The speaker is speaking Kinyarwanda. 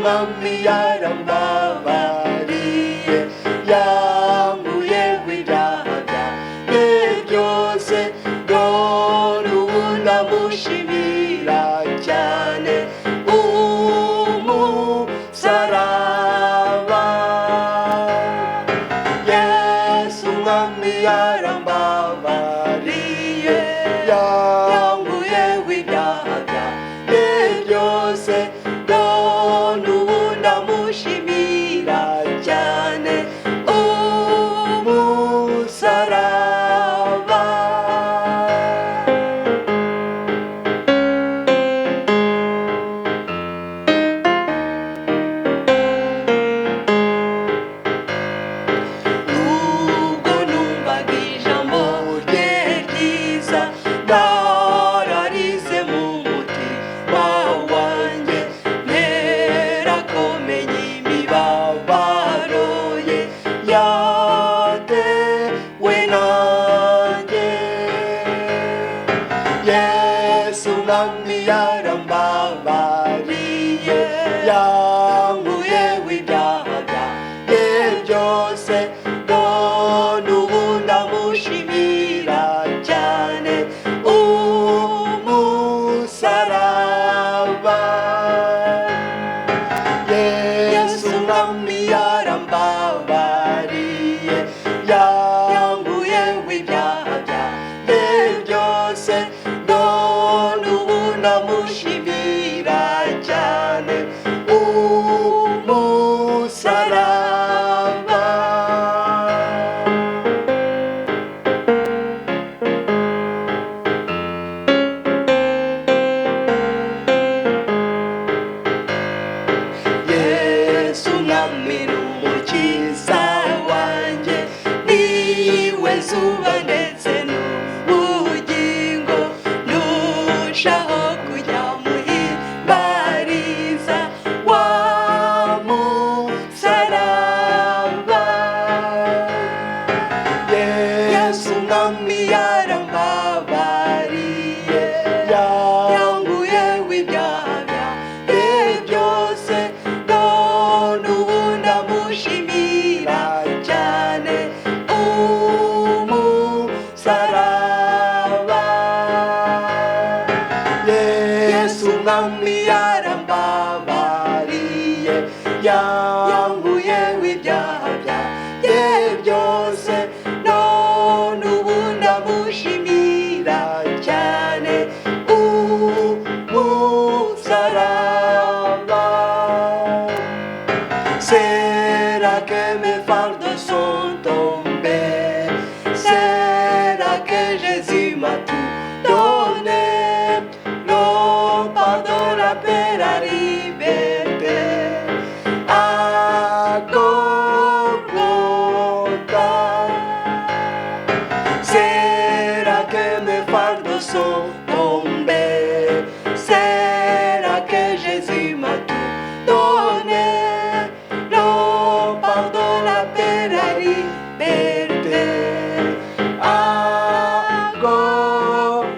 umwami yarambabariye, yankuyeho ibyaha byanjye byose, none ubu ndamushimira cyane umusaraba. Yesu umwami yarambabariye, yankuyeho ibyaha byanjye byose, none ubu ndamushimira cyane umusaraba. Nubwo numvaga ijambo rye ryiza, nararize mu mutima wanjye, ntera kumenya imibabaro ye yatewe nanjye. Yesu umwami yarambabariye, yankuyeho ibyaha byanjye byose, none ubu ndamushimira cyane umusaraba. Yesu umwami yarambabariye, yankuyeho ibyaha byanjye byose, none ubu ndamushimira cyane umusaraba. Yesu umwami n'umukiza wanjye, niwe zuba ndetse n'ubugingo, ndushaho kujya muhimbariza wa musaraba. Yesu umwami yarambabariye, yankuyeho ibyaha byanjye byose, none ubu ndamushimira cyane umusaraba. Yesu umwami yarambabariye, yankuyeho ibyaha byanjye byose, none ubu ndamushimira cyane umusaraba. Será que mes fardeaux sont tombés? Será que Jésus m'a tout donné? Le pardon, la paix, la liberté à Golgotha. Será que mes fardeaux sont tombés? Será que Jésus m'a tout donné? Le pardon, la paix, la liberté à Golgotha.